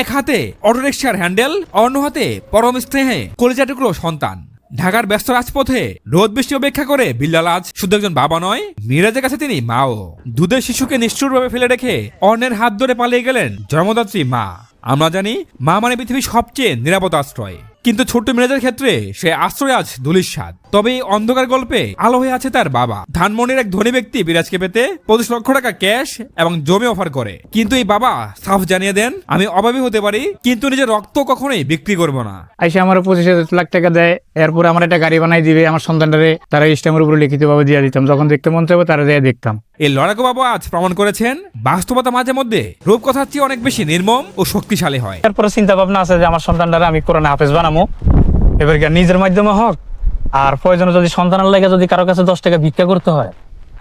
এক হাতে অটোরিকশার হ্যান্ডেল, অন্য হাতে পরম স্নেহে কলিজা টুকরো সন্তান। ঢাকার ব্যস্ত রাজপথে রোদ বৃষ্টি উপেক্ষা করে বিল্লাল আজ শুধু একজন বাবা নয়, মিরাজের কাছে তিনি মাও। দুধের শিশুকে নিষ্ঠুরভাবে ফেলে রেখে অন্যের হাত ধরে পালিয়ে গেলেন জন্মদাত্রী মা। আমরা জানি মা মানে পৃথিবীর সবচেয়ে নিরাপদ আশ্রয়, কিন্তু ছোট্ট মিরাজের ক্ষেত্রে সে আশ্রয় আজ ধুলিস্বাদ। তবে এই অন্ধকার গল্পে আলো হয়ে আছে তার বাবা। ধানমন্ডির এক ধনী ব্যক্তি বিরাজকে পেতে 25 লক্ষ টাকা ক্যাশ এবং জমি অফার করে, কিন্তু এই বাবা সাফ জানিয়ে দেন, আমি অভাবী হতে পারি কিন্তু নিজের রক্ত কখনোই বিক্রি করব না। আইসা আমার 25,000 টাকা দেয়, এরপরে আমার একটা গাড়ি বানাই দিবে, আমার সন্তানটারে তারা স্ট্যাম্পের উপরে লিখিত ভাবে দিয়ে দিতাম, যখন দেখতে মন চাইবে তারা দিয়ে দেখতাম। এই লড়াকু বাবা আজ প্রমাণ করেছেন বাস্তবতা মাঝে মধ্যে রূপকথার চেয়ে অনেক বেশি নির্মম ও শক্তিশালী হয়। এরপরে চিন্তা ভাবনা আছে যে আমার সন্তানটারে আমি কোরআনে হাফেজ বানাবো, এবার কি নিজের মাধ্যমে হোক, আর প্রয়োজনে যদি সন্তানের লাগে যদি কারো কাছে 10 টাকা ভিক্ষা করতে হয়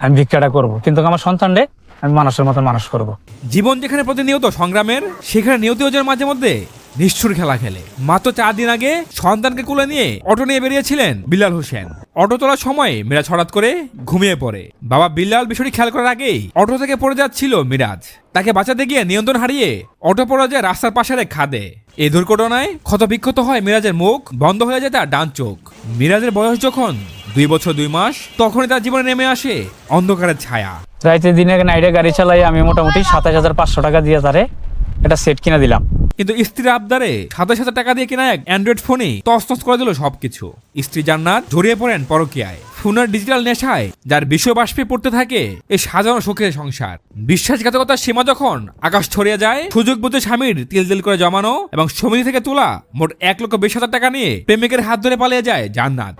আমি ভিক্ষাটা করব, কিন্তু আমার সন্তানরে আমি মানুষের মতন মানুষ করব। জীবন যেখানে প্রতিনিয়ত সংগ্রামের, সেখানে নিয়তিওজন মাঝে মধ্যে নিষ্ঠুর খেলা খেলে। মাত্র 4 দিন আগে সন্তানকে কোলে নিয়ে অটো নিয়ে বেরিয়েছিলেন বিল্লাল হোসেন। অটো তোলার সময় মিরাজ হঠাৎ করে ঘুমিয়ে পড়ে। বাবা বিল্লাল বিষয়টি খেয়াল করার আগেই অটো থেকে পড়ে যাচ্ছিল মিরাজ। তাকে বাঁচাতে গিয়ে নিয়ন্ত্রণ হারিয়ে অটো পড়ে যায় রাস্তার পাশের এক খাদে। এই দুর্ঘটনায় ক্ষতবিক্ষত হয় মিরাজের মুখ, বন্ধ হয়ে যায় তার ডান চোখ। মিরাজের বয়স যখন 2 বছর 2 মাস, তখনই তার জীবনে নেমে আসে অন্ধকারের ছায়া। রাইতে দিনে নাইটে গাড়ি চালাই আমি মোটামুটি 27,500 টাকা দিয়ে তারে একটা সেট কিনে দিলাম। কিন্তু স্ত্রীর আবদারে 27,000 টাকা দিয়ে কিনা এক অ্যান্ড্রয়েড ফোনই তছনছ করে দিল সবকিছু। স্ত্রী জান্নাত জড়িয়ে পড়েন পরকীয়ায়। ফোনের ডিজিটাল নেশায় যার বিষয় বাষ্পে পড়তে থাকে এই সাজানো সুখের সংসার। বিশ্বাসঘাতকতার সীমা যখন আকাশ ছড়িয়ে যায়, সুযোগ বুঝে স্বামীর তিল করে জমানো এবং সমিতি থেকে তোলা মোট 1,20,000 টাকা নিয়ে প্রেমিকের হাত ধরে পালিয়ে যায় জান্নাত।